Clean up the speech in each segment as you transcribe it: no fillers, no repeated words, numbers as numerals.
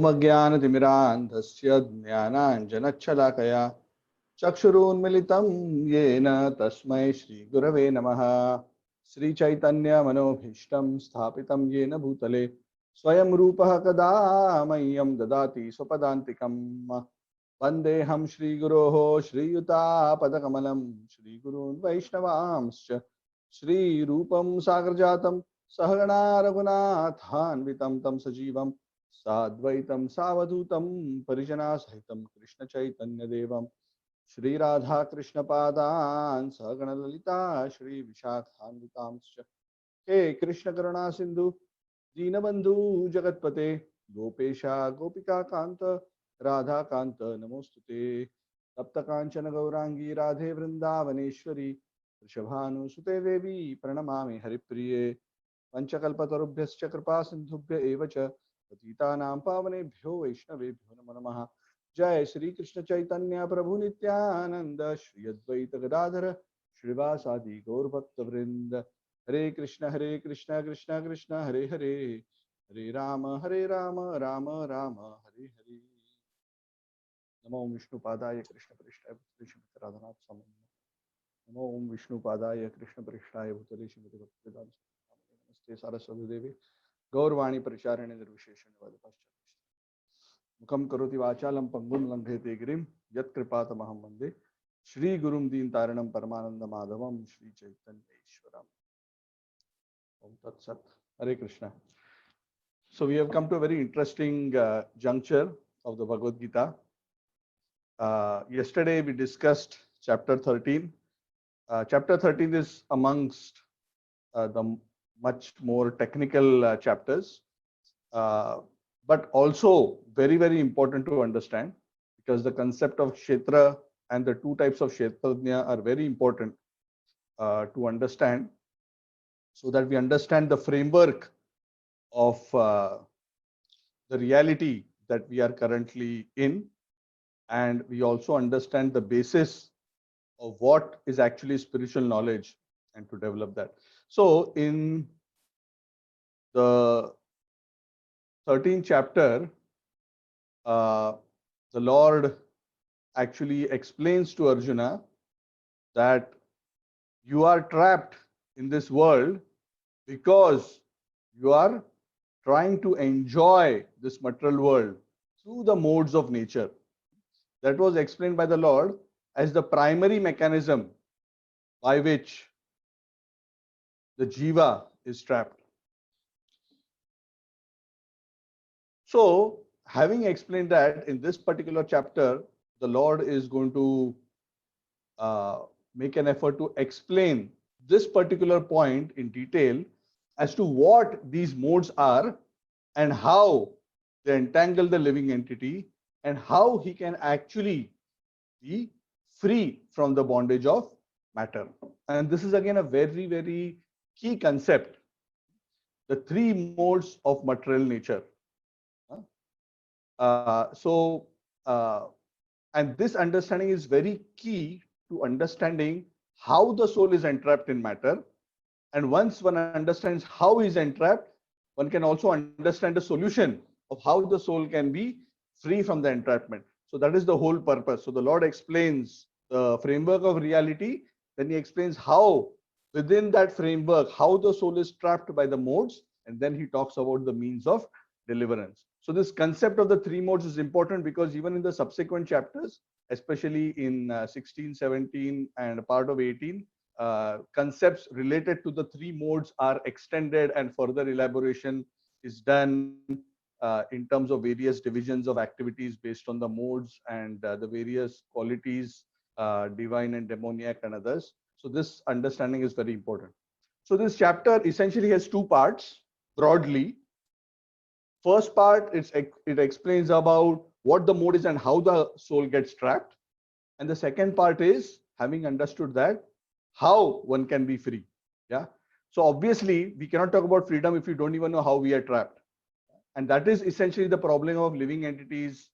ओमज्ञानतिमिरान्धस्य ज्ञानाञ्जनच्छलाकया चक्षुरुन्मिलितं येन तस्मै श्रीगुरवे नमः। श्रीचैतन्यमनोभीष्टं स्थापितं येन भूतले स्वयं रूपः कदा मह्यं ददाति स्वपदान्तिकम्। वन्देऽहं श्रीगुरोः श्रीयुतापदकमलं श्रीगुरून् वैष्णवांश्च श्रीरूपं सागरजातं सहगणा रघुनाथान्वितं तं सजीवं साद्वैतं सावधूतं परिजनासहितं कृष्णचैतन्यदेवं श्रीराधा कृष्णपादान् सहगणललिता श्रीविशाखान्वितांश्च हे कृष्ण करुणा सिंधु दीनबंधु जगतपते गोपेशा गोपिका कांत राधा कांत नमोस्तुते। तप्त कांचन गौरांगी राधे वृंदावनेश्वरी वृषभानुसुते देवी प्रणमामि हरिप्रिये। पंचकल्पतरुभ्यश्च कृपा सिंधुभ्य एव च पतितानां पावनेभ्यो वैष्णवेभ्यो नमो नमः। जय श्री कृष्ण चैतन्य प्रभु नित्यानंद श्री अद्वैत गदाधर श्रीवासादि गौर भक्त वृंद। हरे कृष्ण कृष्ण कृष्ण हरे हरे, हरे राम राम राम हरे हरे। नमो विष्णुपादाय कृष्ण पृष्ठाय भूतले श्रीमते राधानाथ स्वामिने। नमो विष्णुपादाय कृष्ण पृष्ठाय भूतले श्रीमते भक्तिवेदांत स्वामिने। नमस्ते सारस्वती देवी गौरवाणी परिचारिणे निर्विशेषण्यवादपाश्चात्य मुखं करोति वाचालं पंगुं लंघयते गिरिं यत्कृपातमहं वन्दे श्रीगुरुं दीनतारिणं परमानंद माधवं Shri चैतन्येश्वरम्। Om Tat Sat. Hare Krishna. So we have come to a very interesting juncture of the Bhagavad Gita. Yesterday we discussed chapter 13. Chapter 13 is amongst the much more technical chapters, but also very, very important to understand, because the concept of Kshetra and the two types of Kshetrajna are very important to understand, so that we understand the framework of the reality that we are currently in, and we also understand the basis of what is actually spiritual knowledge and to develop that. So in the 13th chapter, the Lord actually explains to Arjuna that you are trapped in this world because you are trying to enjoy this material world through the modes of nature. That was explained by the Lord as the primary mechanism by which the jiva is trapped. So, having explained that, in this particular chapter, the Lord is going to make an effort to explain this particular point in detail as to what these modes are and how they entangle the living entity and how he can actually be free from the bondage of matter. And this is again a very, very key concept, the three modes of material nature. So, and this understanding is very key to understanding how the soul is entrapped in matter. And once one understands how he is entrapped, one can also understand the solution of how the soul can be free from the entrapment. So that is the whole purpose. So the Lord explains the framework of reality, then he explains how within that framework, how the soul is trapped by the modes, and then he talks about the means of deliverance. So this concept of the three modes is important because even in the subsequent chapters, especially in 16, 17 and part of 18, concepts related to the three modes are extended and further elaboration is done in terms of various divisions of activities based on the modes and the various qualities, divine and demoniac and others. So this understanding is very important. So this chapter essentially has two parts broadly. First part, it explains about what the mode is and how the soul gets trapped. And the second part is, having understood that, how one can be free. Yeah. So obviously, we cannot talk about freedom if we don't even know how we are trapped. And that is essentially the problem of living entities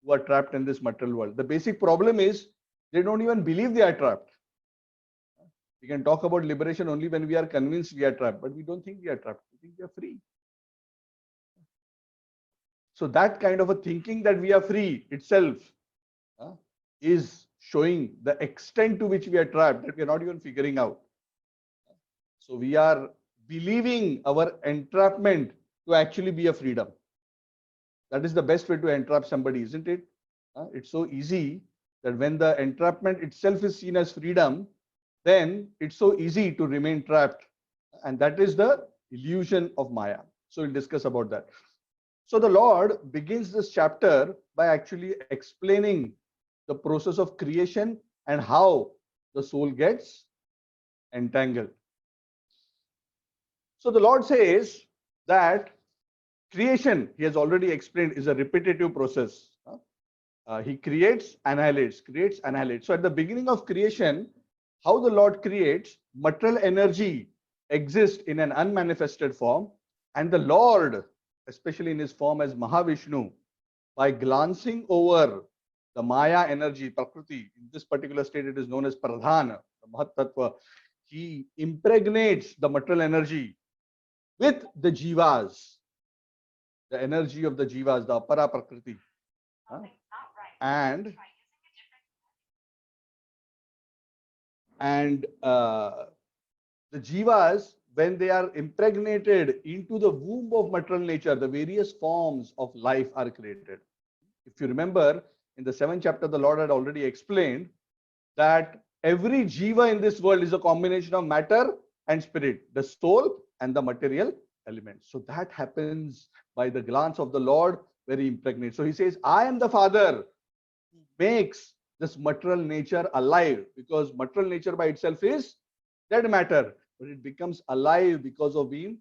who are trapped in this material world. The basic problem is they don't even believe they are trapped. We can talk about liberation only when we are convinced we are trapped, but we don't think we are trapped. We think we are free. So that kind of a thinking that we are free itself is showing the extent to which we are trapped, that we are not even figuring out. So we are believing our entrapment to actually be a freedom. That is the best way to entrap somebody, isn't it? It's so easy that when the entrapment itself is seen as freedom, then it's so easy to remain trapped. And that is the illusion of Maya. So we'll discuss about that. So the Lord begins this chapter by actually explaining the process of creation and how the soul gets entangled. So the Lord says that creation, he has already explained, is a repetitive process. He creates, annihilates, creates, annihilates. So at the beginning of creation, how the Lord creates, material energy exists in an unmanifested form, and the Lord, especially in his form as Mahavishnu, by glancing over the Maya energy, Prakriti, in this particular state it is known as Pradhana, the Mahatattva, he impregnates the material energy with the Jivas, the energy of the Jivas, the Apara Prakriti. And the Jivas, when they are impregnated into the womb of material nature, the various forms of life are created. If you remember, in the 7th chapter, the Lord had already explained that every Jiva in this world is a combination of matter and spirit, the soul and the material elements. So that happens by the glance of the Lord, where he impregnates. So he says, I am the Father who makes this material nature alive, because material nature by itself is dead matter, but it becomes alive because of being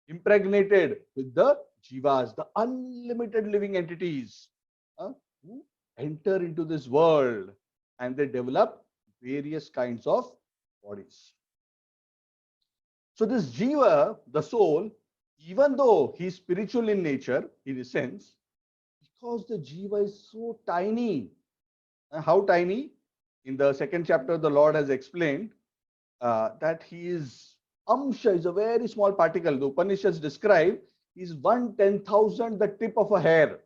impregnated with the Jivas, the unlimited living entities who enter into this world, and they develop various kinds of bodies. So this Jiva, the soul, even though he is spiritual in nature, in a sense, because the Jiva is so tiny. How tiny? In the 2nd chapter, the Lord has explained that he is Amsha, is a very small particle. The Upanishads describe he is 1/10,000 the tip of a hair.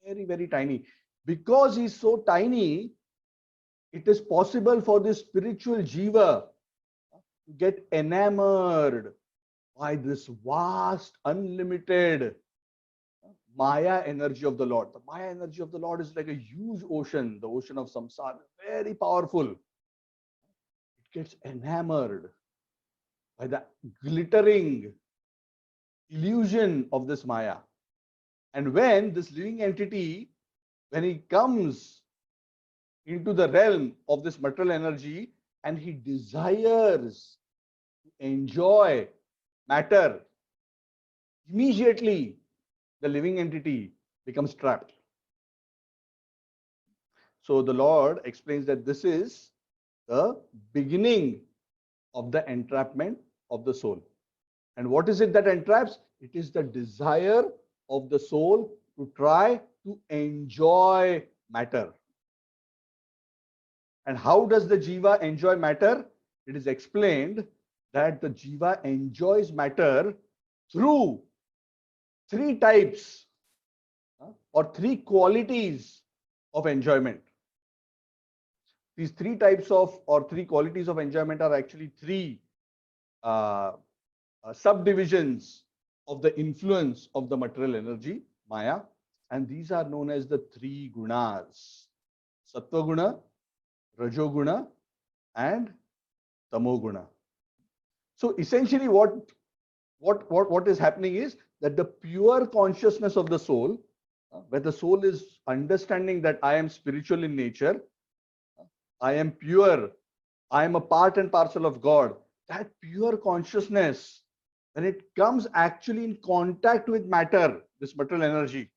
Very, very tiny. Because he is so tiny, it is possible for this spiritual Jiva to get enamored by this vast, unlimited Maya energy of the Lord. The Maya energy of the Lord is like a huge ocean, the ocean of samsara, very powerful. It gets enamored by the glittering illusion of this Maya. And when this living entity, when he comes into the realm of this material energy and he desires to enjoy matter, immediately the living entity becomes trapped. So the Lord explains that this is the beginning of the entrapment of the soul. And what is it that entraps? It is the desire of the soul to try to enjoy matter. And how does the Jiva enjoy matter? It is explained that the Jiva enjoys matter through 3 types or 3 qualities of enjoyment. These 3 types of or 3 qualities of enjoyment are actually 3 subdivisions of the influence of the material energy, Maya, and these are known as the 3 gunas: Sattva guna, Rajoguna, and Tamoguna. So essentially, what is happening is that the pure consciousness of the soul, where the soul is understanding that I am spiritual in nature, I am pure, I am a part and parcel of God. That pure consciousness, when it comes actually in contact with matter, this material energy,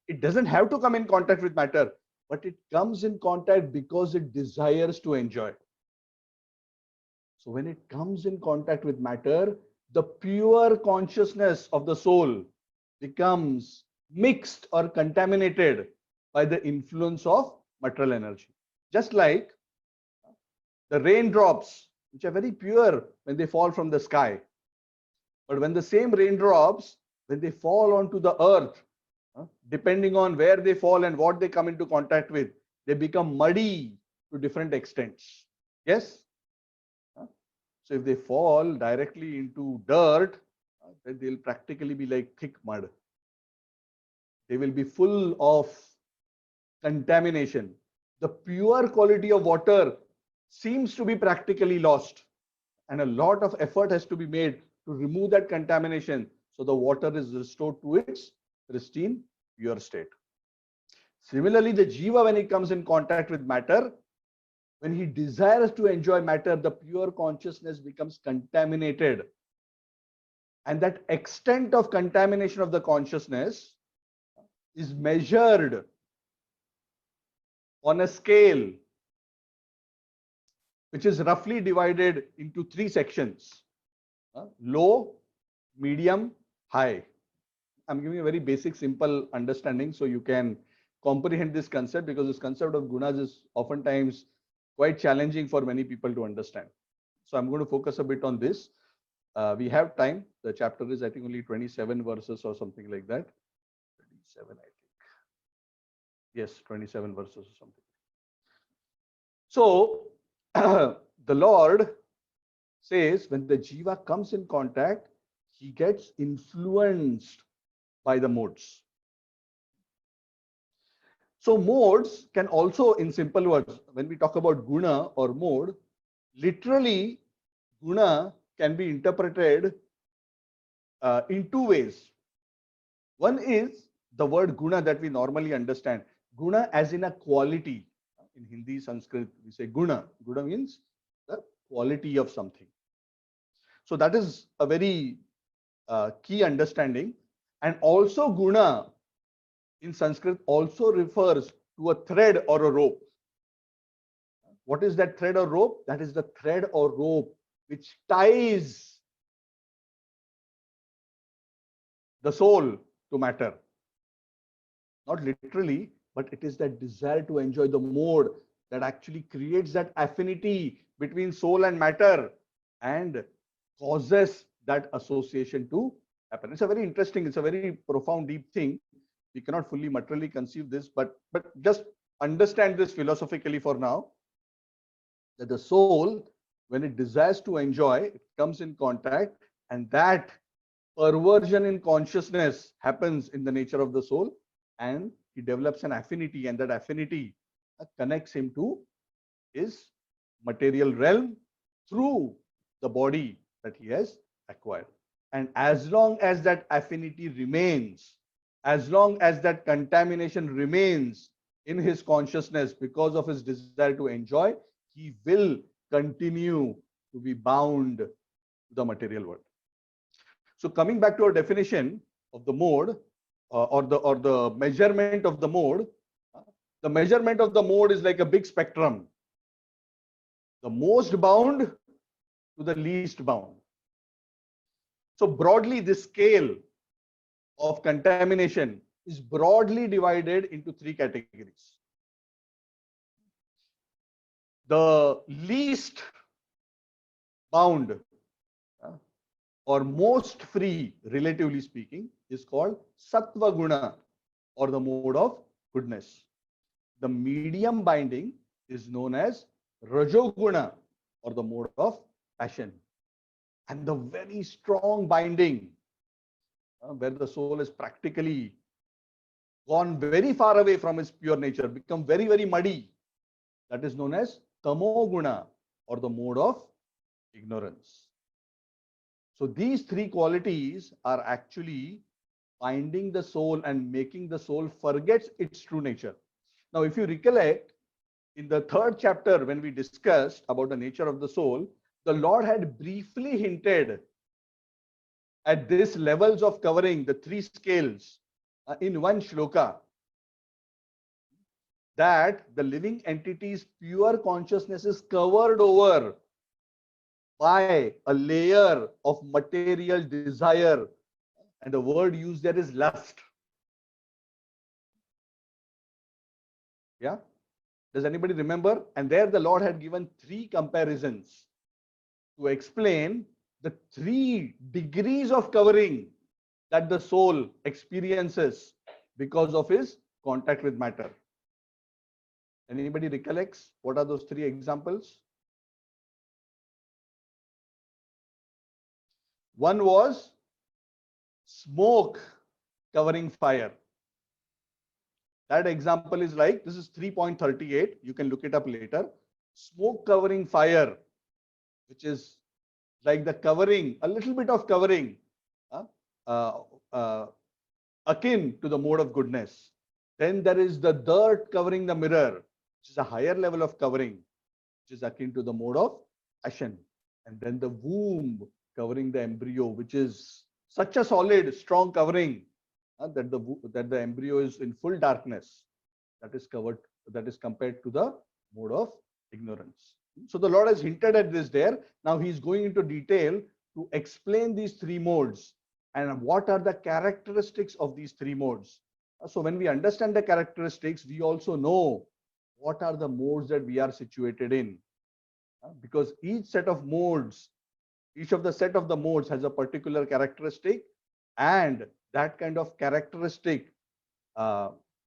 it doesn't have to come in contact with matter, but it comes in contact because it desires to enjoy. So when it comes in contact with matter, the pure consciousness of the soul becomes mixed or contaminated by the influence of material energy. Just like the raindrops, which are very pure when they fall from the sky. But when the same raindrops, when they fall onto the earth, Depending on where they fall and what they come into contact with, they become muddy to different extents. Yes? So if they fall directly into dirt, then they'll practically be like thick mud. They will be full of contamination. The pure quality of water seems to be practically lost, and a lot of effort has to be made to remove that contamination so the water is restored to its pristine, pure state. Similarly, the jiva, when it comes in contact with matter, when he desires to enjoy matter, the pure consciousness becomes contaminated. And that extent of contamination of the consciousness is measured on a scale which is roughly divided into three sections: low, medium, high. I'm giving a very basic, simple understanding so you can comprehend this concept, because this concept of gunas is oftentimes quite challenging for many people to understand. So I'm going to focus a bit on this. We have time. The chapter is, I think, only 27 verses or something like that. 27, I think. Yes, 27 verses or something. So the Lord says when the jiva comes in contact, he gets influenced by the modes. So modes can also, in simple words, when we talk about guna or mode, literally guna can be interpreted in two ways. One is the word guna that we normally understand. Guna as in a quality. In Hindi, Sanskrit, we say guna. Guna means the quality of something. So that is a very key understanding. And also guna in Sanskrit also refers to a thread or a rope. What is that thread or rope? That is the thread or rope which ties the soul to matter. Not literally, but it is that desire to enjoy the mode that actually creates that affinity between soul and matter and causes that association to happen. It's a very interesting, it's a very profound, deep thing. We cannot fully materially conceive this, but just understand this philosophically for now, that the soul, when it desires to enjoy, it comes in contact, and that perversion in consciousness happens in the nature of the soul, and he develops an affinity, and that affinity connects him to his material realm through the body that he has acquired. And as long as that affinity remains, as long as that contamination remains in his consciousness because of his desire to enjoy, he will continue to be bound to the material world. So coming back to our definition of the mode, or the measurement of the mode, the measurement of the mode is like a big spectrum. The most bound to the least bound. So broadly, this scale of contamination is broadly divided into three categories. The least bound or most free, relatively speaking, is called sattva guna, or the mode of goodness. The medium binding is known as rajoguna, or the mode of passion. And the very strong binding, where the soul is practically gone very far away from its pure nature, become very, very muddy, that is known as tamoguna, or the mode of ignorance. So these three qualities are actually binding the soul and making the soul forget its true nature. Now, if you recollect, in the third chapter, when we discussed about the nature of the soul, the Lord had briefly hinted at these levels of covering the three scales in one shloka, that the living entity's pure consciousness is covered over by a layer of material desire, and the word used there is lust. Yeah, does anybody remember? And there the Lord had given three comparisons to explain the 3 degrees of covering that the soul experiences because of his contact with matter. Anybody recollects what are those three examples? One was smoke covering fire. That example is like, this is 3.38. You can look it up later. Smoke covering fire, which is like the covering, a little bit of covering, uh, uh, uh, akin to the mode of goodness. Then there is the dirt covering the mirror, which is a higher level of covering, which is akin to the mode of passion. And then the womb covering the embryo, which is such a solid, strong covering that the embryo is in full darkness. That is covered. That is compared to the mode of ignorance. So the Lord has hinted at this there. Now he is going into detail to explain these three modes and what are the characteristics of these three modes. So when we understand the characteristics, we also know what are the modes that we are situated in. Because each set of modes, each of the set of the modes has a particular characteristic, and that kind of characteristic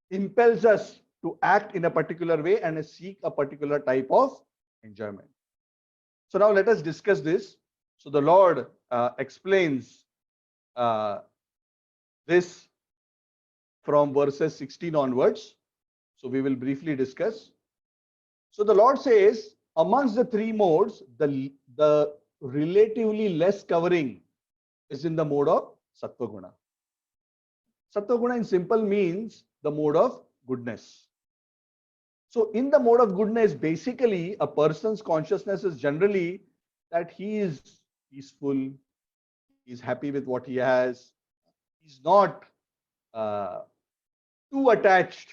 impels us to act in a particular way and seek a particular type of enjoyment. So now let us discuss this. So the Lord explains this from verses 16 onwards. So we will briefly discuss. So the Lord says, amongst the three modes, the relatively less covering is in the mode of Sattva Guna. Sattva Guna in simple means the mode of goodness. So in the mode of goodness, basically a person's consciousness is generally that he is peaceful, he's happy with what he has, he's not too attached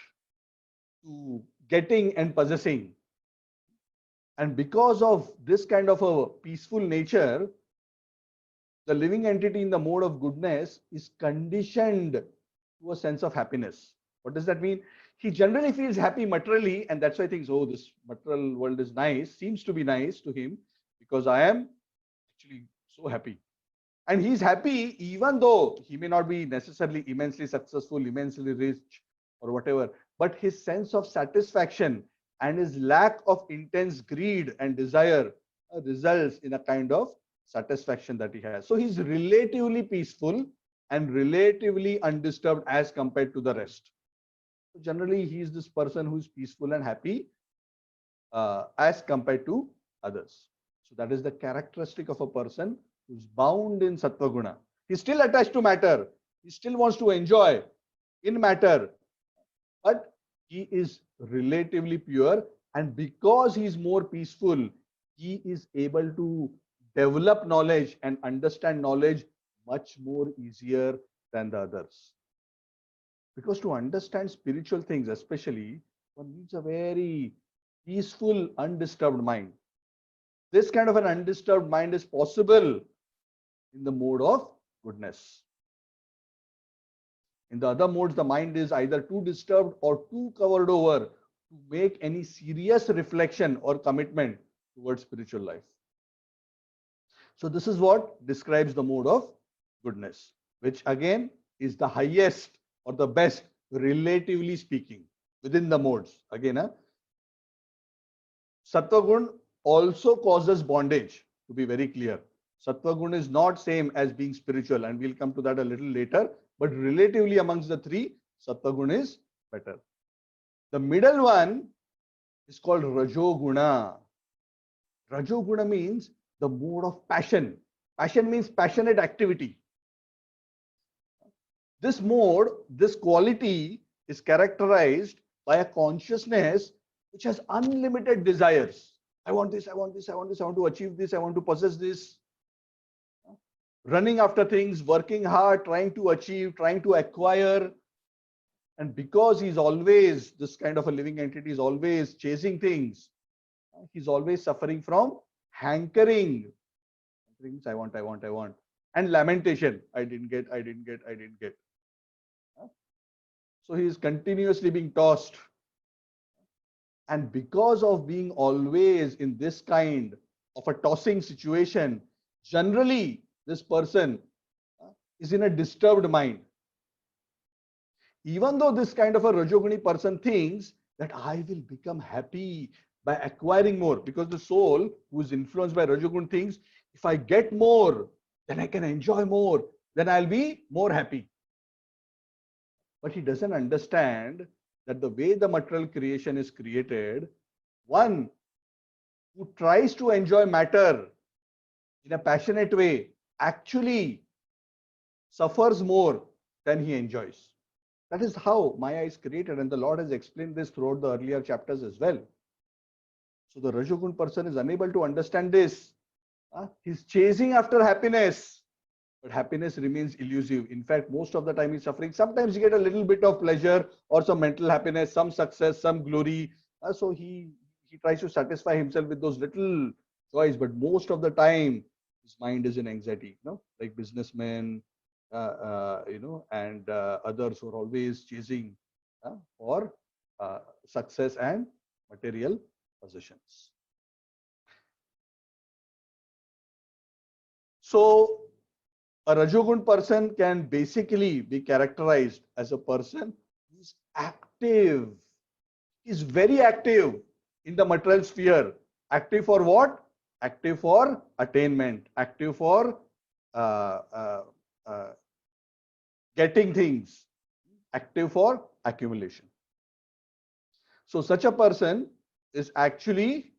to getting and possessing. And because of this kind of a peaceful nature, the living entity in the mode of goodness is conditioned to a sense of happiness. What does that mean? He generally feels happy materially, and that's why he thinks, oh, this material world is nice, seems to be nice to him, because I am actually so happy. And he's happy even though he may not be necessarily immensely successful, immensely rich, or whatever, but his sense of satisfaction and his lack of intense greed and desire results in a kind of satisfaction that he has. So he's relatively peaceful and relatively undisturbed as compared to the rest. So generally, he is this person who is peaceful and happy as compared to others. So that is the characteristic of a person who is bound in Sattva Guna. He's still attached to matter. He still wants to enjoy in matter, but he is relatively pure, and because he is more peaceful, he is able to develop knowledge and understand knowledge much more easier than the others. Because to understand spiritual things, especially, one needs a very peaceful, undisturbed mind. This kind of an undisturbed mind is possible in the mode of goodness. In the other modes, the mind is either too disturbed or too covered over to make any serious reflection or commitment towards spiritual life. So this is what describes the mode of goodness, which again is the highest or the best, relatively speaking, within the modes. Again, Sattva Gun also causes bondage, to be very clear. Sattva Gun is not same as being spiritual, and we'll come to that a little later. But relatively amongst the three, Sattva Guna is better. The middle one is called Rajoguna. Rajoguna means the mode of passion. Passion means passionate activity. This mode, this quality is characterized by a consciousness which has unlimited desires. I want this, I want this, I want this, I want to achieve this, I want to possess this. Running after things, working hard, trying to achieve, trying to acquire. And because he's always, this kind of a living entity is always chasing things, he's always suffering from hankering. Things I want, I want, I want. And lamentation. I didn't get, I didn't get, I didn't get. So he is continuously being tossed. And because of being always in this kind of a tossing situation, generally, this person is in a disturbed mind. Even though this kind of a Rajoguni person thinks that I will become happy by acquiring more, because the soul who is influenced by Rajogun thinks if I get more, then I can enjoy more, then I'll be more happy. But he doesn't understand that the way the material creation is created, one who tries to enjoy matter in a passionate way actually suffers more than he enjoys. That is how Maya is created, and the Lord has explained this throughout the earlier chapters as well. So the Rajogun person is unable to understand this. He's chasing after happiness, but happiness remains elusive. In fact, most of the time he's suffering. Sometimes you get a little bit of pleasure or some mental happiness, some success, some glory. So he tries to satisfy himself with those little joys, but most of the time his mind is in anxiety. Like businessmen, and others who are always chasing for success and material possessions. So a Rajogun person can basically be characterized as a person who is active, is very active in the material sphere. Active for what? Active for attainment, active for getting things, active for accumulation. So such a person is actually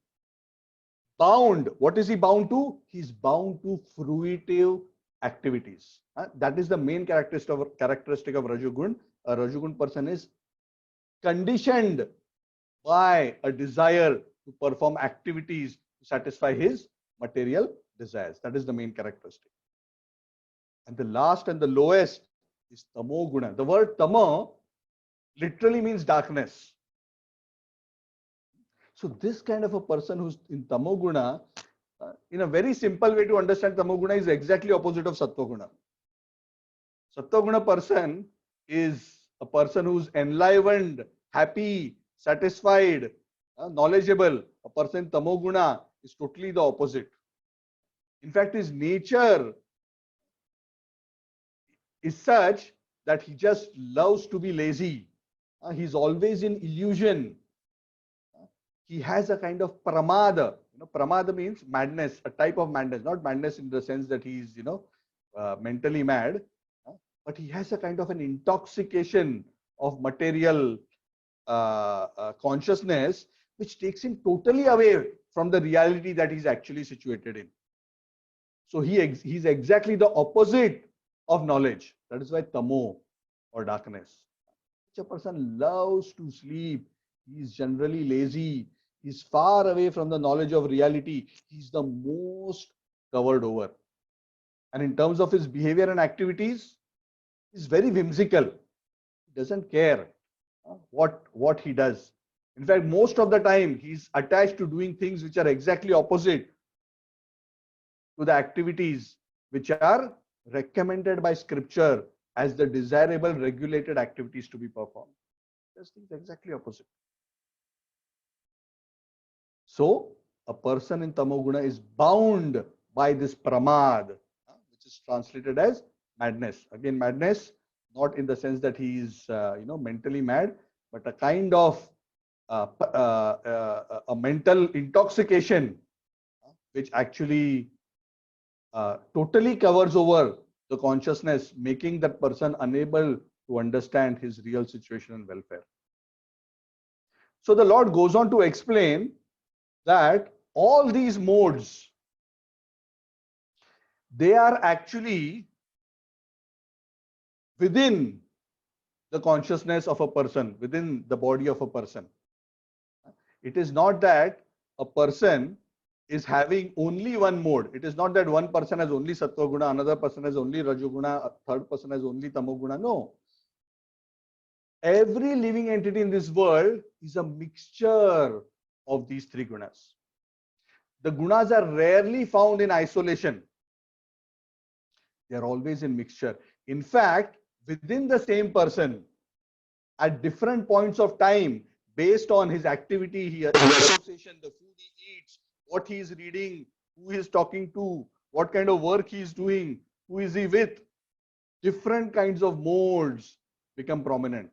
bound. What is he bound to? He's bound to fruitive activities. That is the main characteristic of Rajogun. A Rajogun person is conditioned by a desire to perform activities to satisfy his material desires. That is the main characteristic. And the last and the lowest is Tamo Guna. The word Tama literally means darkness. So this kind of a person who's in Tamoguna, in a very simple way to understand Tamoguna, is exactly opposite of Sattva-guna. Sattva-guna person is a person who's enlivened, happy, satisfied, knowledgeable. A person in Tamoguna is totally the opposite. In fact, his nature is such that he just loves to be lazy. He's always in illusion. He has a kind of pramada. Pramada means madness, a type of madness, not madness in the sense that he's, mentally mad, but he has a kind of an intoxication of material consciousness, which takes him totally away from the reality that he's actually situated in. So he's exactly the opposite of knowledge. That is why tamo or darkness. Such a person loves to sleep. He's generally lazy. He's far away from the knowledge of reality. He's the most covered over. And in terms of his behavior and activities, he's very whimsical. He doesn't care what he does. In fact, most of the time, he's attached to doing things which are exactly opposite to the activities which are recommended by scripture as the desirable regulated activities to be performed. There's things exactly opposite. So a person in Tamoguna is bound by this pramad, which is translated as madness. Again, madness, not in the sense that he is mentally mad, but a kind of a mental intoxication, which actually totally covers over the consciousness, making that person unable to understand his real situation and welfare. So the Lord goes on to explain that all these modes, they are actually within the consciousness of a person, within the body of a person. It is not that a person is having only one mode. It is not that one person has only Sattva Guna, another person has only Rajoguna, a third person has only Tamoguna. No. Every living entity in this world is a mixture of these three gunas. The gunas are rarely found in isolation. They are always in mixture. In fact, within the same person, at different points of time, based on his activity, his association, the food he eats, what he is reading, who he is talking to, what kind of work he is doing, who is he with, different kinds of modes become prominent.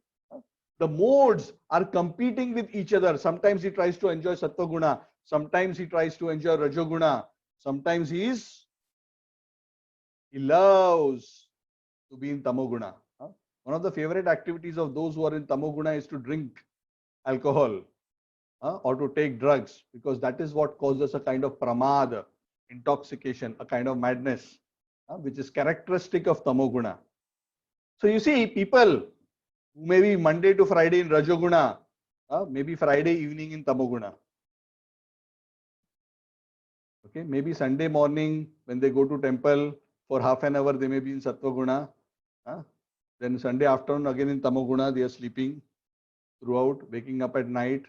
The modes are competing with each other. Sometimes he tries to enjoy Sattva Guna. Sometimes he tries to enjoy Rajoguna. Sometimes he loves to be in Tamoguna. One of the favorite activities of those who are in Tamoguna is to drink alcohol or to take drugs, because that is what causes a kind of pramad, intoxication, a kind of madness, which is characteristic of Tamoguna. So you see, people who may be Monday to Friday in Rajoguna, maybe Friday evening in Tamoguna. Okay, maybe Sunday morning when they go to temple for half an hour, they may be in Sattva Guna. Then Sunday afternoon again in Tamoguna, they are sleeping throughout, waking up at night,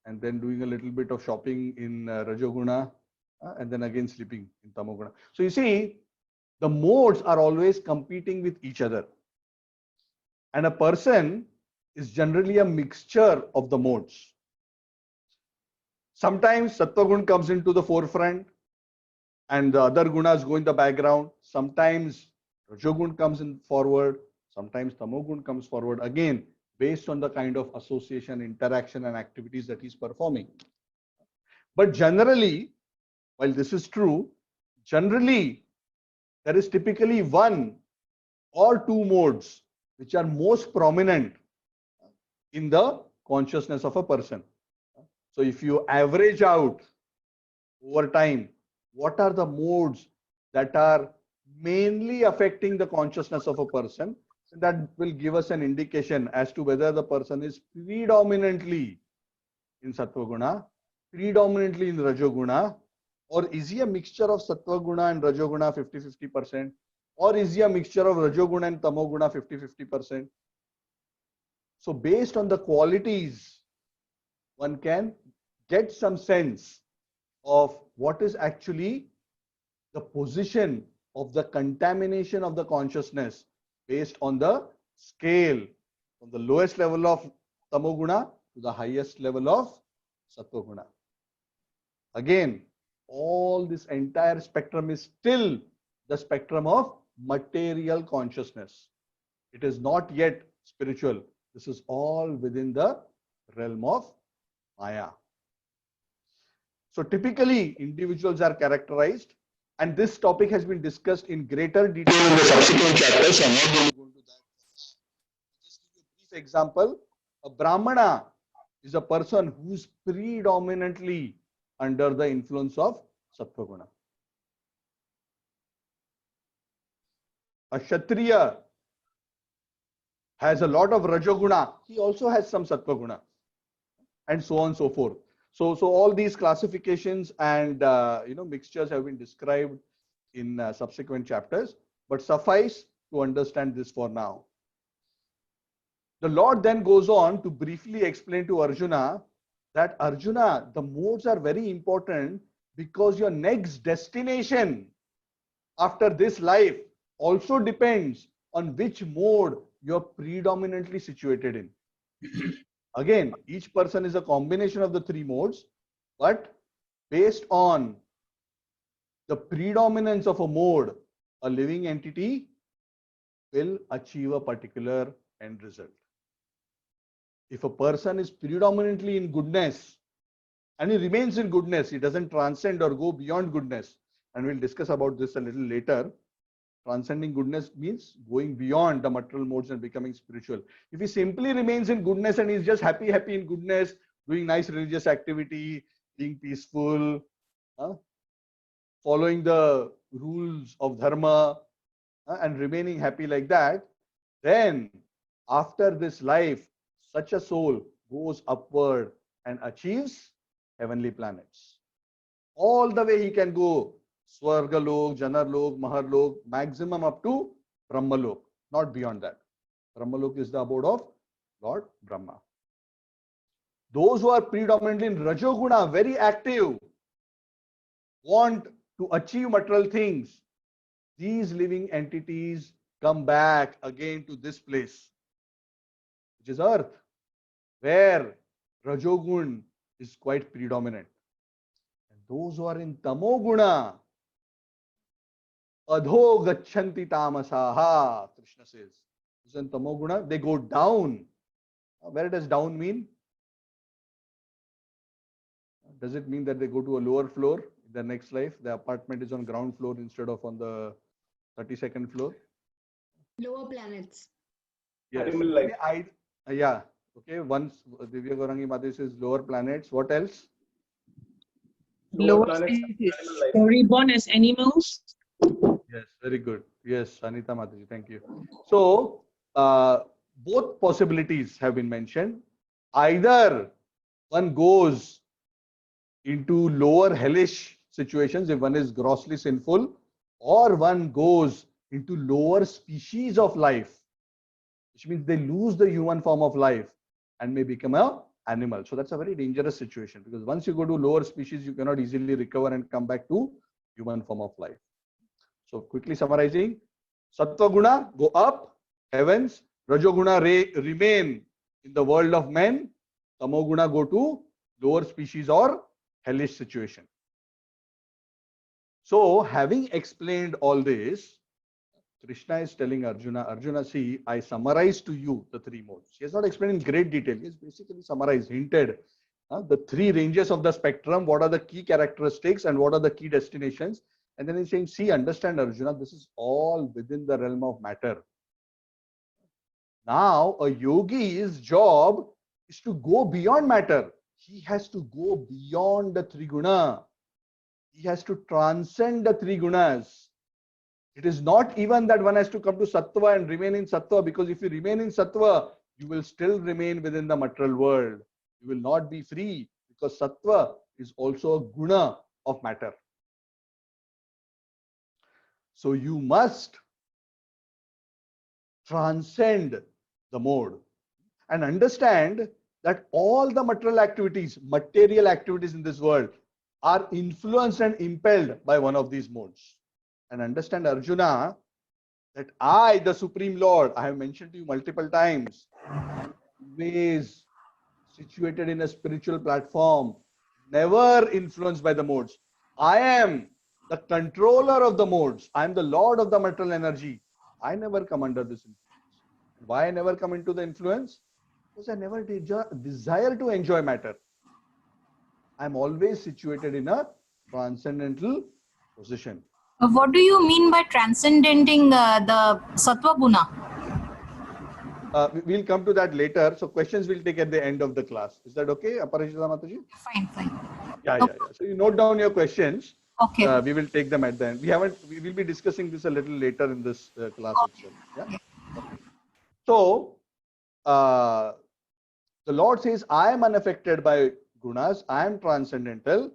and then doing a little bit of shopping in Rajoguna, and then again sleeping in Tamoguna. So you see, the modes are always competing with each other. And a person is generally a mixture of the modes. Sometimes Sattva Guna comes into the forefront and the other gunas go in the background. Sometimes Rajogun comes in forward. Sometimes Tamogun comes forward. Again, based on the kind of association, interaction, and activities that he's performing. But generally, while this is true, generally there is typically one or two modes which are most prominent in the consciousness of a person. So if you average out over time, what are the modes that are mainly affecting the consciousness of a person? That will give us an indication as to whether the person is predominantly in Sattva Guna, predominantly in Rajoguna, or is he a mixture of Sattva Guna and Rajoguna 50-50%, or is he a mixture of Rajoguna and Tamoguna 50-50%? So based on the qualities, one can get some sense of what is actually the position of the contamination of the consciousness based on the scale from the lowest level of Tamoguna to the highest level of Sattva Guna. Again, all this entire spectrum is still the spectrum of material consciousness. It is not yet spiritual. This is all within the realm of Maya. So typically, individuals are characterized, and this topic has been discussed in greater detail in the subsequent chapters. So I'm not going to go into that. Just give you a brief example. A Brahmana is a person who is predominantly under the influence of Sattva Guna. A Kshatriya has a lot of Rajoguna. He also has some Sattva Guna, and so on and so forth. So all these classifications and mixtures have been described in subsequent chapters, but suffice to understand this for now. The Lord then goes on to briefly explain to Arjuna that Arjuna, the modes are very important because your next destination after this life also depends on which mode you're predominantly situated in. Again, each person is a combination of the three modes, but based on the predominance of a mode, a living entity will achieve a particular end result. If a person is predominantly in goodness and he remains in goodness, he doesn't transcend or go beyond goodness, and we'll discuss about this a little later. Transcending goodness means going beyond the material modes and becoming spiritual. If he simply remains in goodness and he's just happy in goodness, doing nice religious activity, being peaceful, following the rules of dharma, and remaining happy like that, then after this life, such a soul goes upward and achieves heavenly planets. All the way he can go. Swargalok, Janarlok, Maharlok, maximum up to Brahmalok, not beyond that. Brahmalok is the abode of Lord Brahma. Those who are predominantly in Rajoguna, very active, want to achieve material things, these living entities come back again to this place, which is earth, where Rajogun is quite predominant. And those who are in Tamoguna, Adho gachanti tamasaha, Krishna says. In Tamoguna, they go down Where does down mean? Does it mean that they go to a lower floor in the next life? The apartment is on ground floor instead of on the 32nd floor? Lower planets. Yes. Animal life. Yeah. Okay. Once Divya Gaurangi Mati says lower planets. What else? Lower Lower planets, species. animal life. Reborn as animals. Yes. Very good. Yes, Anita Mataji. Thank you. So both possibilities have been mentioned. Either one goes into lower hellish situations if one is grossly sinful, or one goes into lower species of life, which means they lose the human form of life and may become a animal. So that's a very dangerous situation, because once you go to lower species, you cannot easily recover and come back to human form of life. So quickly summarizing, Sattva Guna go up, heavens, Rajoguna remain in the world of men, Tamoguna go to lower species or hellish situation. So having explained all this, Krishna is telling Arjuna, Arjuna, see, I summarized to you the three modes. He has not explained in great detail. He has basically summarized, hinted the three ranges of the spectrum, what are the key characteristics and what are the key destinations. And then he's saying, see, understand, Arjuna, this is all within the realm of matter. Now, a yogi's job is to go beyond matter. He has to go beyond the three guna. He has to transcend the three gunas. It is not even that one has to come to sattva and remain in sattva, because if you remain in sattva, you will still remain within the material world. You will not be free, because sattva is also a guna of matter. So you must transcend the mode and understand that all the material activities in this world are influenced and impelled by one of these modes. And understand, Arjuna, that I, the Supreme Lord, I have mentioned to you multiple times, am always situated in a spiritual platform, never influenced by the modes. I am the controller of the modes. I am the Lord of the material energy. I never come under this influence. Why I never come into the influence? Because I never desire to enjoy matter. I am always situated in a transcendental position. What do you mean by transcendenting the sattva guna? We'll come to that later. So questions we'll take at the end of the class. Is that okay, Aparajita Mataji? Fine. Yeah. So you note down your questions. Okay. We will take them at the end. We will be discussing this a little later in this class itself. Yeah. Okay. So the Lord says, I am unaffected by gunas. I am transcendental.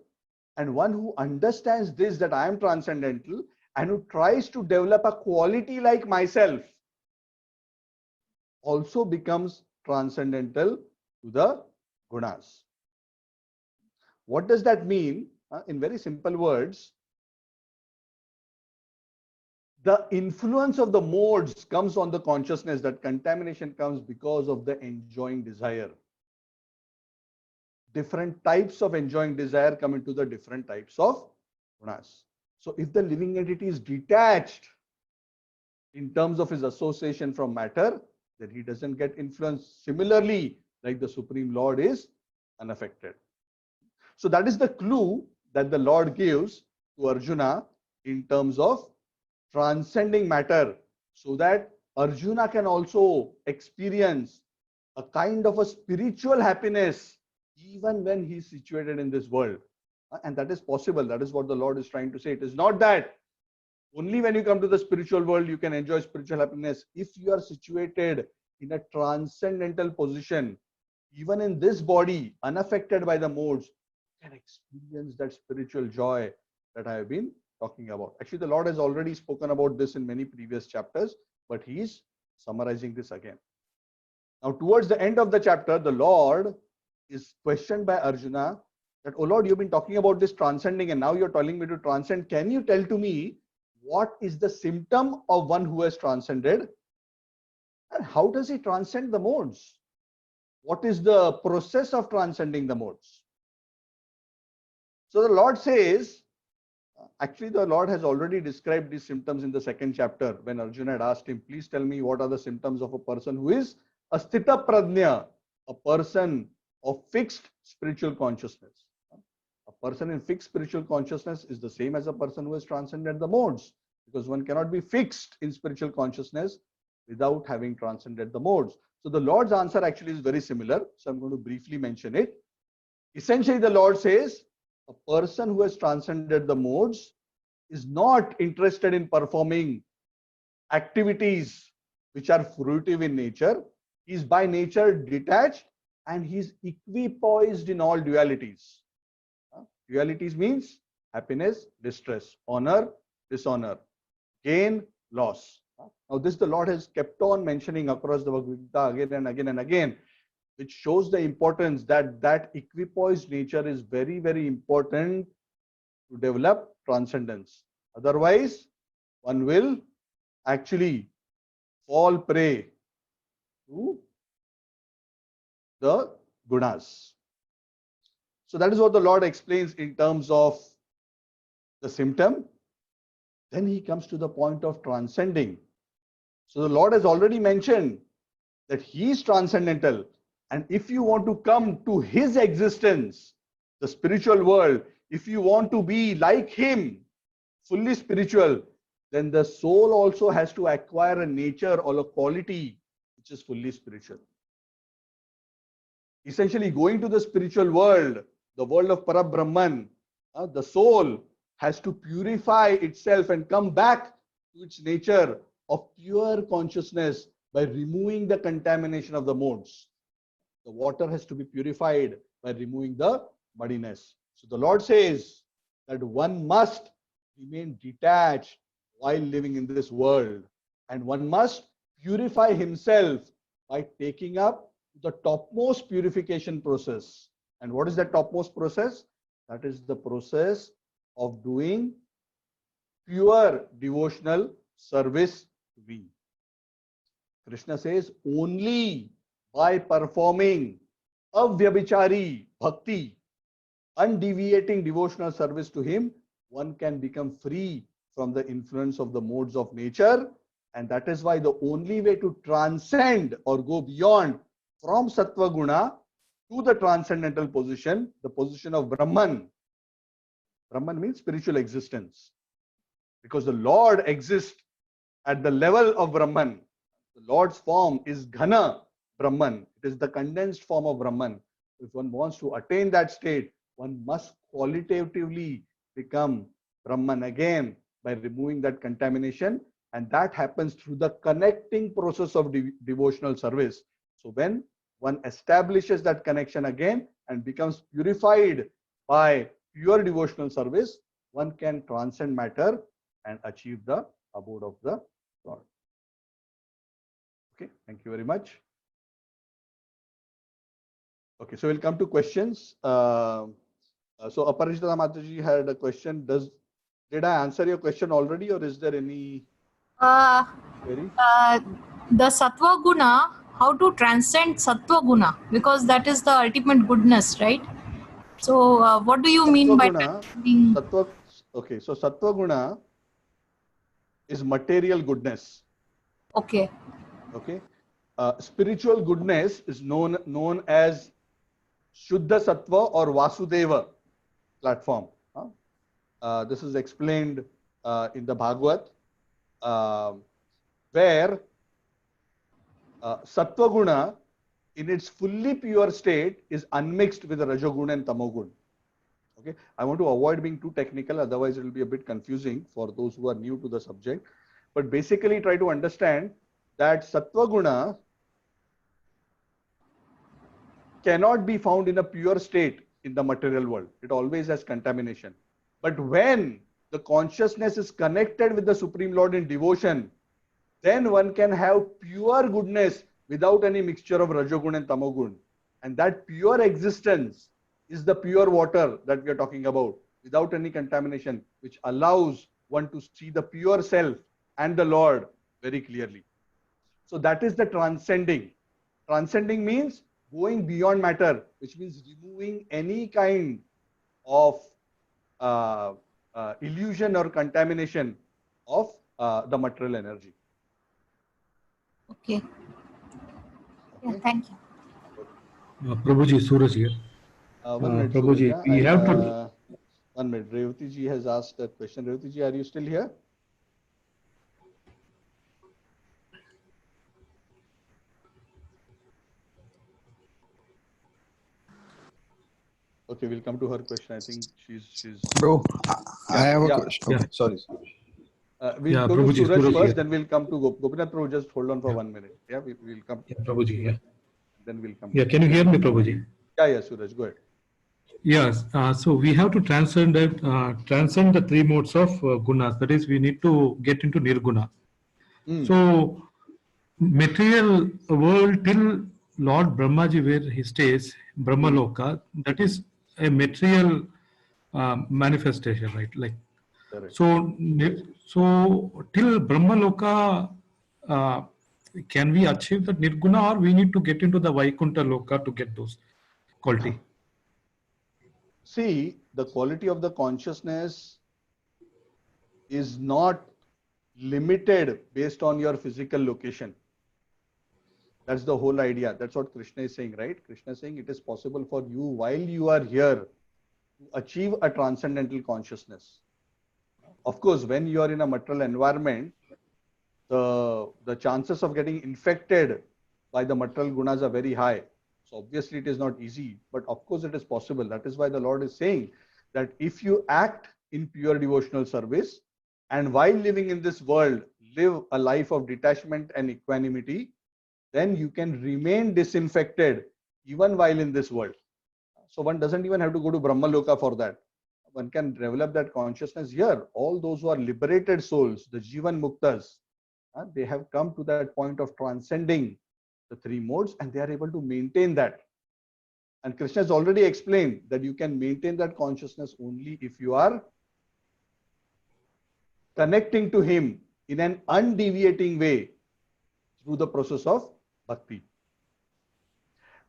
And one who understands this, that I am transcendental, and who tries to develop a quality like myself, also becomes transcendental to the gunas. What does that mean? In very simple words, the influence of the modes comes on the consciousness. That contamination comes because of the enjoying desire. Different types of enjoying desire come into the different types of gunas. So if the living entity is detached in terms of his association from matter, then he doesn't get influenced. Similarly, like the Supreme Lord is unaffected. So that is the clue that the Lord gives to Arjuna in terms of transcending matter, so that Arjuna can also experience a kind of a spiritual happiness even when he is situated in this world. And that is possible. That is what the Lord is trying to say. It is not that only when you come to the spiritual world you can enjoy spiritual happiness. If you are situated in a transcendental position, even in this body, unaffected by the modes, you can experience that spiritual joy that I have been talking about. Actually, the Lord has already spoken about this in many previous chapters, but he is summarizing this again. Now, towards the end of the chapter, the Lord is questioned by Arjuna that, oh Lord, you've been talking about this transcending and now you're telling me to transcend. Can you tell to me what is the symptom of one who has transcended? And how does he transcend the modes? What is the process of transcending the modes? So the Lord says, actually the Lord has already described these symptoms in the second chapter when Arjuna had asked him, please tell me what are the symptoms of a person who is a sthita prajna, a person of fixed spiritual consciousness. A person in fixed spiritual consciousness is the same as a person who has transcended the modes, because one cannot be fixed in spiritual consciousness without having transcended the modes. So the Lord's answer actually is very similar. So I'm going to briefly mention it. Essentially, the Lord says a person who has transcended the modes is not interested in performing activities which are fruitive in nature. He is by nature detached and he is equipoised in all dualities. Dualities means happiness, distress, honor, dishonor, gain, loss. Now this the Lord has kept on mentioning across the Bhagavad Gita again and again and again, which shows the importance that that equipoised nature is very, very important to develop transcendence. Otherwise, one will actually fall prey to the gunas. So that is what the Lord explains in terms of the symptom. Then he comes to the point of transcending. So the Lord has already mentioned that he is transcendental. And if you want to come to his existence, the spiritual world, if you want to be like him, fully spiritual, then the soul also has to acquire a nature or a quality which is fully spiritual. Essentially, going to the spiritual world, the world of Parabrahman, the soul has to purify itself and come back to its nature of pure consciousness by removing the contamination of the modes. The water has to be purified by removing the muddiness. So the Lord says that one must remain detached while living in this world, and one must purify himself by taking up the topmost purification process. And what is that topmost process? That is the process of doing pure devotional service to me. Krishna says only by performing avyabhichari bhakti, undeviating devotional service to him, one can become free from the influence of the modes of nature. And that is why the only way to transcend or go beyond from Sattva Guna to the transcendental position, the position of Brahman. Brahman means spiritual existence. Because the Lord exists at the level of Brahman. The Lord's form is Ghana Brahman. It is the condensed form of Brahman. If one wants to attain that state, one must qualitatively become Brahman again by removing that contamination. And that happens through the connecting process of devotional service. So when one establishes that connection again and becomes purified by pure devotional service, one can transcend matter and achieve the abode of the Lord. Okay, thank you very much. Okay, so we'll come to questions. So Aparajita Mataji had a question. Did I answer your question already, or is there any query? The Sattva Guna, how to transcend Sattva Guna? Because that is the ultimate goodness, right? So what do you mean by transcending? Okay, so Sattva Guna is material goodness. Okay. Okay. Spiritual goodness is known as Shuddha Sattva or Vasudeva platform. This is explained in the Bhagavad, where Sattva Guna in its fully pure state is unmixed with the Rajoguna and Tamogun. Okay, I want to avoid being too technical, otherwise it will be a bit confusing for those who are new to the subject. But basically try to understand that Sattva Guna cannot be found in a pure state in the material world. It always has contamination. But when the consciousness is connected with the Supreme Lord in devotion, then one can have pure goodness without any mixture of Rajogun and Tamogun. And that pure existence is the pure water that we are talking about, without any contamination, which allows one to see the pure self and the Lord very clearly. So that is the transcending. Transcending means going beyond matter, which means removing any kind of illusion or contamination of the material energy. Okay. Yeah, thank you. Prabhuji, Suraj here. One minute, Prabhuji, Suraj, we have to. 1 minute. Revati ji has asked a question. Revati ji, are you still here? Okay, we'll come to her question. I think she's. Bro, I have a Yeah. question. Okay, Yeah. sorry. We'll Yeah, go to Prabhuji, Suraj Suraj first, here. then we'll come to Gopinath Prabhu. Just hold on for Yeah. 1 minute. Yeah, we'll come. Yeah, Prabhuji, yeah. Then we'll come. Yeah, can you hear me, Prabhuji? Yeah, Suraj, go ahead. Yes. So we have to transcend the three modes of gunas. That is, we need to get into nirguna. So material world till Lord Brahmaji where he stays, Brahmaloka, that is a material manifestation, right? Like Correct. so till Brahmaloka, can we achieve the nirguna, or we need to get into the Vaikuntha Loka to get those quality? See, the quality of the consciousness is not limited based on your physical location. That's the whole idea. That's what Krishna is saying, right? Krishna is saying it is possible for you while you are here to achieve a transcendental consciousness. Of course, when you are in a material environment, the chances of getting infected by the material gunas are very high. So obviously it is not easy, but of course it is possible. That is why the Lord is saying that if you act in pure devotional service and while living in this world, live a life of detachment and equanimity, then you can remain disinfected even while in this world. So one doesn't even have to go to Brahmaloka for that. One can develop that consciousness here. All those who are liberated souls, the Jivan Muktas, they have come to that point of transcending the three modes and they are able to maintain that. And Krishna has already explained that you can maintain that consciousness only if you are connecting to him in an undeviating way through the process of bhakti.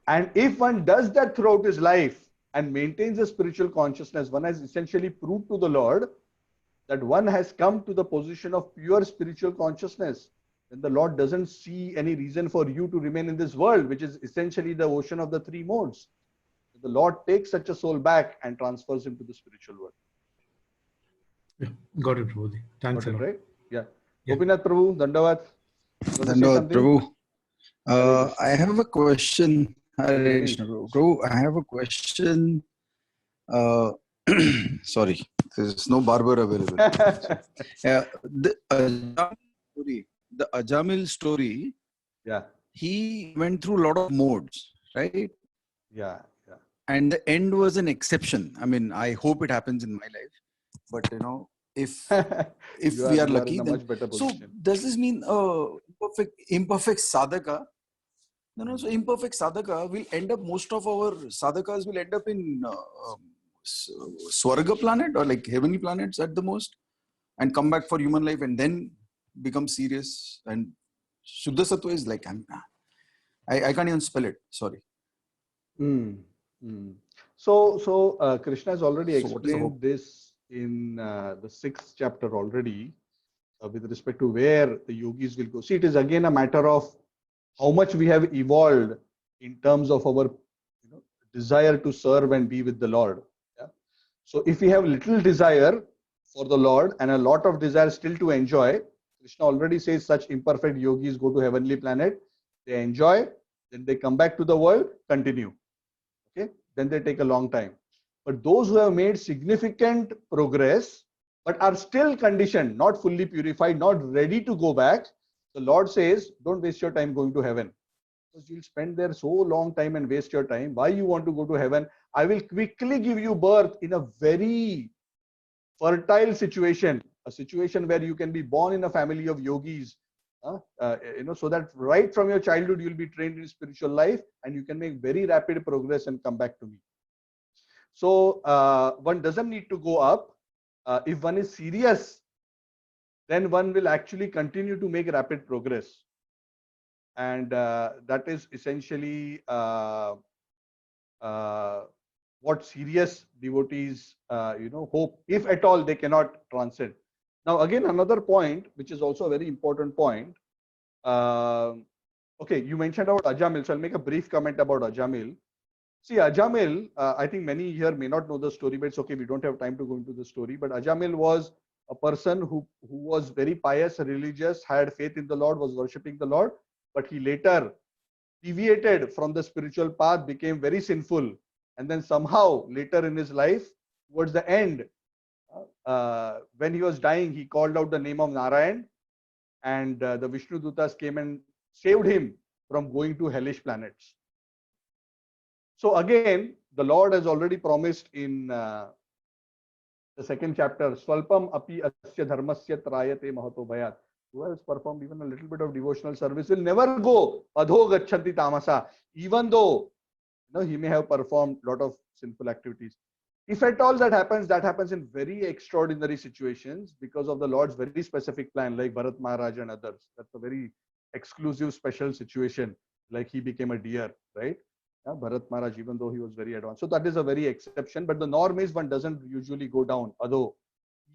And if one does that throughout his life and maintains a spiritual consciousness, one has essentially proved to the Lord that one has come to the position of pure spiritual consciousness. Then the Lord doesn't see any reason for you to remain in this world, which is essentially the ocean of the three modes. The Lord takes such a soul back and transfers him to the spiritual world. Yeah, got it, Prabhuji. Thanks Got a it, lot. right? Yeah. Yeah. Gopinath Prabhu, Dandavat. You want to say Dandavad, something? Prabhu. Hare Krishna. I have a question. Hare Please. Krishna, Prabhu. Prabhu, I have a question. Sorry, there's no barber available. The Ajamil story, Yeah, he went through a lot of modes, right? yeah. And the end was an exception. I mean, I hope it happens in my life, but if we are lucky, in a then much better so position. does this mean imperfect sadhaka? No. So imperfect sadhaka will end up, most of our sadhakas will end up in Swarga planet or like heavenly planets at the most, and come back for human life and then become serious. And Shuddha Sattva is like, I can't even spell it. Sorry. So Krishna has already So what is the explained hope? this in the 6th chapter already with respect to where the yogis will go. See, it is again a matter of how much we have evolved in terms of our desire to serve and be with the Lord. Yeah? So if we have little desire for the Lord and a lot of desire still to enjoy, Krishna already says such imperfect yogis go to heavenly planet, they enjoy, then they come back to the world, continue. Okay, then they take a long time. But those who have made significant progress but are still conditioned, not fully purified, not ready to go back, the Lord says, don't waste your time going to heaven. Because you'll spend there so long time and waste your time. Why you want to go to heaven? I will quickly give you birth in a very fertile situation, a situation where you can be born in a family of yogis, so that right from your childhood you'll be trained in spiritual life and you can make very rapid progress and come back to me. So one doesn't need to go up. If one is serious, then one will actually continue to make rapid progress. And that is essentially what serious devotees hope, if at all they cannot transcend. Now again, another point which is also a very important point. Okay, you mentioned about Ajamil, so I'll make a brief comment about Ajamil. See, Ajamil, I think many here may not know the story, but it's okay. We don't have time to go into the story. But Ajamil was a person who was very pious, religious, had faith in the Lord, was worshipping the Lord. But he later deviated from the spiritual path, became very sinful. And then somehow later in his life, towards the end, when he was dying, he called out the name of Narayan. And the Vishnu Dutas came and saved him from going to hellish planets. So again, the Lord has already promised in the second chapter, Swalpam api asya dharmasya trayate mahato bhayat. Who has performed even a little bit of devotional service will never go adho gachanti tamasa, even though he may have performed a lot of sinful activities. If at all that happens in very extraordinary situations because of the Lord's very specific plan, like Bharat Maharaj and others. That's a very exclusive, special situation, like he became a deer, right? Bharat Maharaj, even though he was very advanced. So that is a very exception, but the norm is one doesn't usually go down. Although,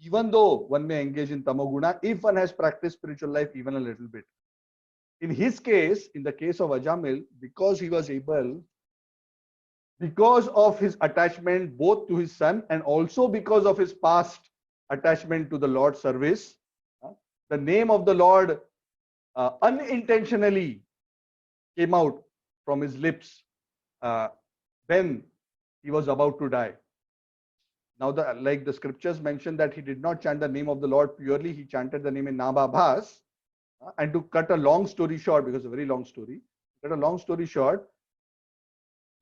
even though one may engage in tamoguna, if one has practiced spiritual life even a little bit. In his case, in the case of Ajamil, because he was able, because of his attachment both to his son and also because of his past attachment to the Lord's service, the name of the Lord unintentionally came out from his lips when he was about to die. Now, like the scriptures mention that he did not chant the name of the Lord purely, he chanted the name in Namabhas. And to cut a long story short, because it's a very long story,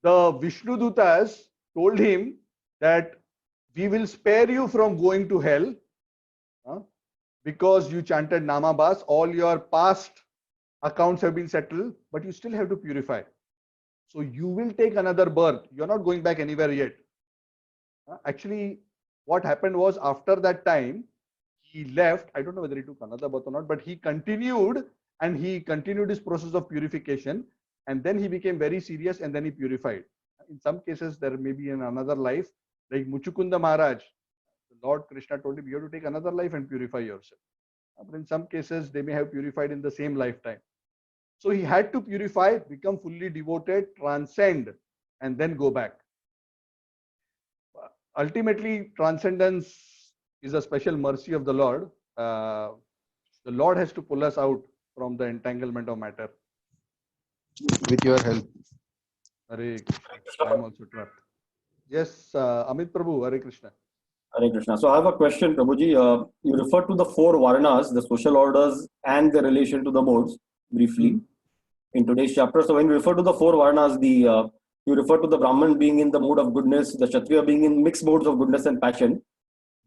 the Vishnu Dutas told him that we will spare you from going to hell because you chanted Namabhas. All your past accounts have been settled, but you still have to purify. So you will take another birth. You're not going back anywhere yet. Actually, what happened was after that time, he left. I don't know whether he took another birth or not, but he continued his process of purification. And then he became very serious and then he purified. In some cases, there may be in another life, like Muchukunda Maharaj, the Lord Krishna told him, you have to take another life and purify yourself. But in some cases, they may have purified in the same lifetime. So he had to purify, become fully devoted, transcend, and then go back. Ultimately, transcendence is a special mercy of the Lord. The Lord has to pull us out from the entanglement of matter. With your help. Hare Krishna. I am also trapped. Yes, Amit Prabhu, Hare Krishna. Hare Krishna. So I have a question, Prabhuji. You referred to the four Varnas, the social orders, and the relation to the modes briefly in today's chapter. So when you refer to the four Varnas, you refer to the Brahman being in the mode of goodness, the Kshatriya being in mixed modes of goodness and passion.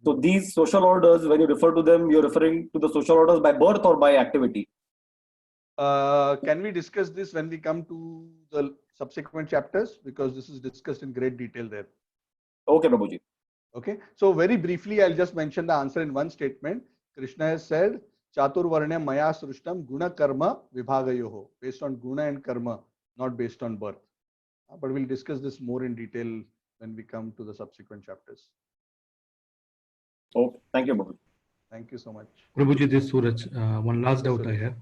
So these social orders, when you refer to them, you're referring to the social orders by birth or by activity? Can we discuss this when we come to the subsequent chapters? Because this is discussed in great detail there. Okay, Prabhuji. Okay. So very briefly, I'll just mention the answer in one statement. Krishna has said, Chatur Varnya Maya Srushtam Guna Karma Vibhagayoho, based on Guna and Karma, not based on birth. But we'll discuss this more in detail when we come to the subsequent chapters. Okay. Thank you, Prabhuji. Thank you so much. Prabhuji, this Suraj, one last doubt I have.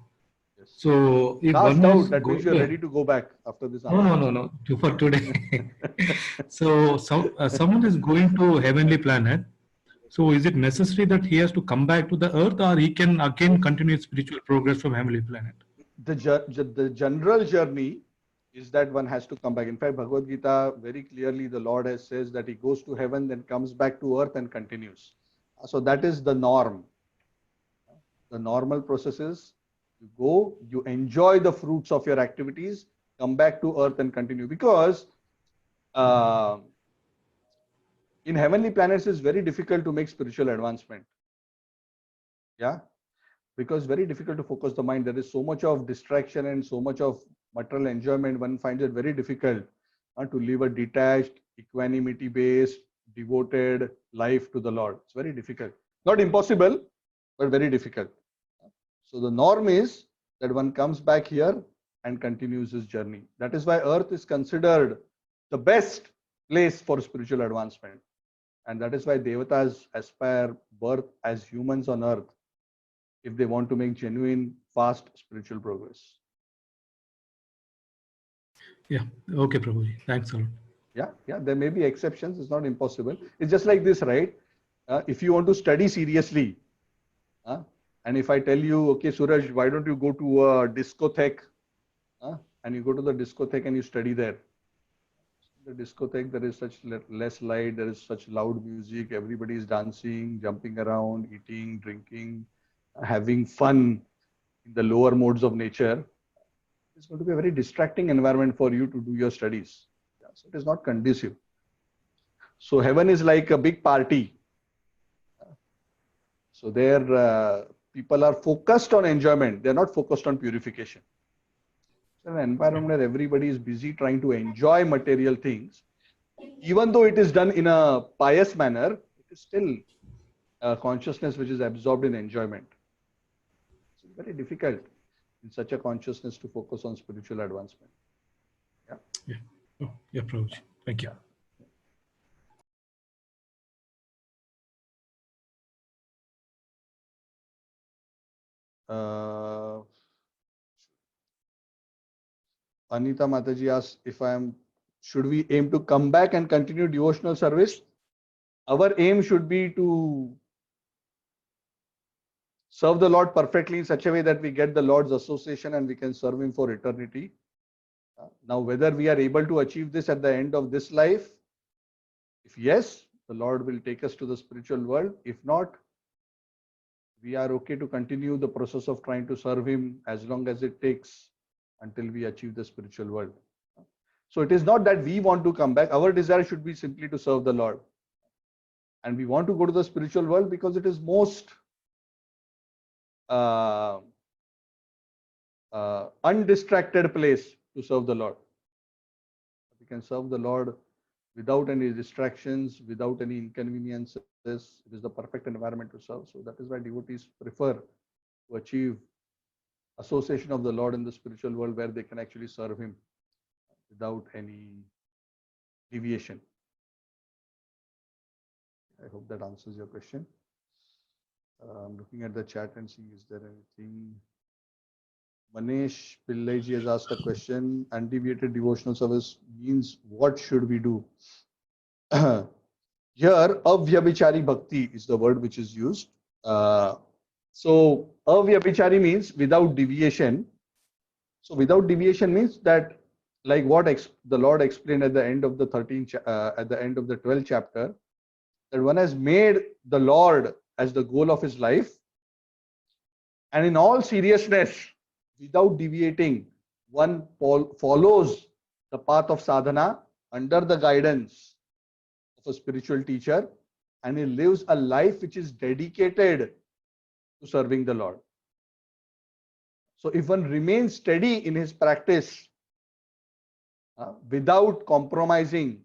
Yes. So, if Last one doubt, is that means you're ready to go back after this answer. No, for today. So, someone is going to heavenly planet. So, is it necessary that he has to come back to the earth, or he can again continue spiritual progress from heavenly planet? The general journey is that one has to come back. In fact, Bhagavad Gita, very clearly, the Lord has says that he goes to heaven, then comes back to earth and continues. So that is the norm. The normal process is you go, you enjoy the fruits of your activities, come back to earth and continue. Because in heavenly planets, it's very difficult to make spiritual advancement. Yeah. Because very difficult to focus the mind. There is so much of distraction and so much of material enjoyment. One finds it very difficult to live a detached, equanimity-based, devoted life to the Lord. It's very difficult. Not impossible, but very difficult. So the norm is that one comes back here and continues his journey. That is why earth is considered the best place for spiritual advancement. And that is why Devatas aspire birth as humans on earth if they want to make genuine, fast spiritual progress. Yeah. Okay, Prabhuji. Thanks a lot. Yeah, there may be exceptions. It's not impossible. It's just like this, right? If you want to study seriously, and if I tell you, okay, Suraj, why don't you go to a discotheque, and you go to the discotheque and you study there. The discotheque, there is such less light, there is such loud music, everybody is dancing, jumping around, eating, drinking, having fun in the lower modes of nature. It's going to be a very distracting environment for you to do your studies. Yeah, so it is not conducive. So heaven is like a big party. So there, people are focused on enjoyment. They're not focused on purification. So an environment where everybody is busy trying to enjoy material things, even though it is done in a pious manner, it is still a consciousness which is absorbed in enjoyment. It's very difficult in such a consciousness to focus on spiritual advancement. Yeah. Oh, yeah, Prabhuji. Thank you. Anita Mataji asks if should we aim to come back and continue devotional service? Our aim should be to serve the Lord perfectly in such a way that we get the Lord's association and we can serve Him for eternity. Now, whether we are able to achieve this at the end of this life, if yes, the Lord will take us to the spiritual world. If not, we are okay to continue the process of trying to serve Him as long as it takes until we achieve the spiritual world. So it is not that we want to come back. Our desire should be simply to serve the Lord. And we want to go to the spiritual world because it is most undistracted place to serve the Lord. We can serve the Lord without any distractions, without any inconveniences. It is the perfect environment to serve. So that is why devotees prefer to achieve association of the Lord in the spiritual world where they can actually serve Him without any deviation. I hope that answers your question. I'm looking at the chat and seeing is there anything. Manish Pillaiji has asked a question. Undeviated devotional service means what should we do? Here, avyabhichari bhakti is the word which is used. So, avyabhichari means without deviation. So, without deviation means that, like what the Lord explained at the end of the 12th chapter, that one has made the Lord as the goal of his life, and in all seriousness, without deviating, one follows the path of sadhana under the guidance of a spiritual teacher, and he lives a life which is dedicated to serving the Lord. So if one remains steady in his practice without compromising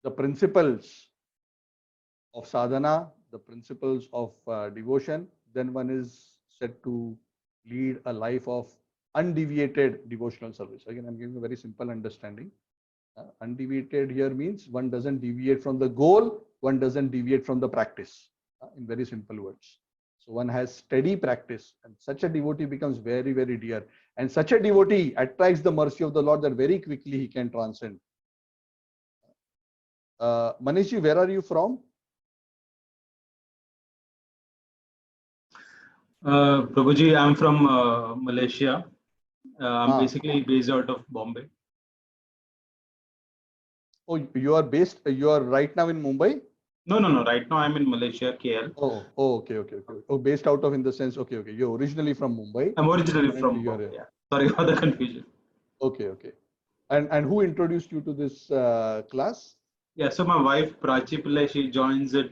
the principles of sadhana, the principles of devotion, then one is said to lead a life of undeviated devotional service. Again, I'm giving a very simple understanding. Undeviated here means one doesn't deviate from the goal, one doesn't deviate from the practice, in very simple words. So one has steady practice, and such a devotee becomes very, very dear. And such a devotee attracts the mercy of the Lord that very quickly he can transcend. Manishji, where are you from? Prabhuji, I'm from Malaysia. I'm basically based out of Bombay. Oh, you are right now in Mumbai? No. Right now I'm in Malaysia, KL. Oh, okay. Oh, based out of, in the sense, okay. You're originally from Mumbai. I'm originally from Bombay. Yeah. Sorry for the confusion. Okay. And who introduced you to this class? Yeah, so my wife Prachi Pillai, she joins the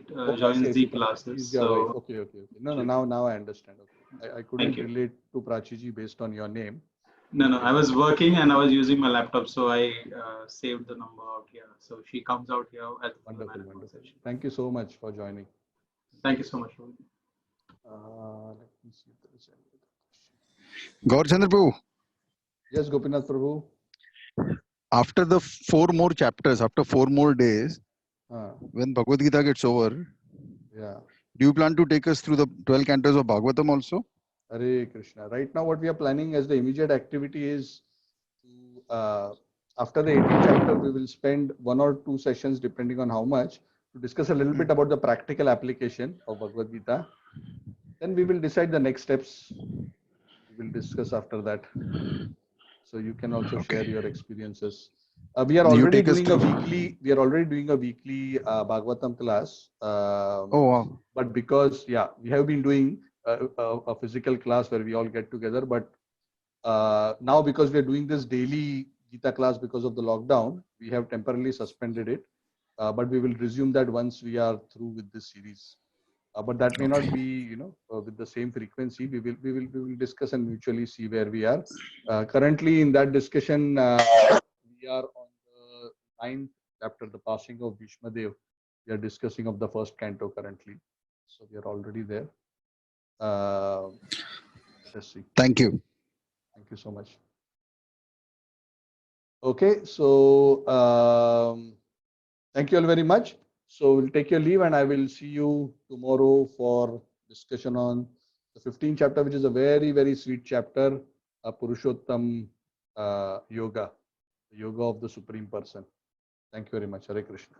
classes. So okay. No, now I understand. Okay. I couldn't relate to Prachi ji based on your name. No, I was working and I was using my laptop, so I saved the number out here. So she comes out here at wonderful. Thank you so much for joining. Thank you so much. Let me see if there is any other question. Gaurchandra Prabhu. Yes, Gopinath Prabhu. After the 4 more chapters, after 4 more days, when Bhagavad Gita gets over, do you plan to take us through the 12 cantos of Bhagavatam also? Hare Krishna. Right now, what we are planning as the immediate activity is to After the 18th chapter, we will spend 1 or 2 sessions, depending on how much, to discuss a little bit about the practical application of Bhagavad Gita. Then we will decide the next steps. We will discuss after that. So you can also share your experiences. We are You already take us doing a through. weekly. We are already doing a weekly Bhagavatam class. Oh, wow. But because we have been doing a physical class where we all get together. But now because we are doing this daily Gita class because of the lockdown, we have temporarily suspended it. But we will resume that once we are through with this series. But that may not be, with the same frequency. We will discuss and mutually see where we are. Currently, in that discussion, we are on the 9th chapter, the passing of Bhishma Dev. We are discussing of the first canto currently, so we are already there. Let us see. Thank you. Thank you so much. Okay, so thank you all very much. So we'll take your leave, and I will see you tomorrow for discussion on the 15th chapter, which is a very, very sweet chapter, Purushottam Yoga, the yoga of the Supreme Person. Thank you very much. Hare Krishna.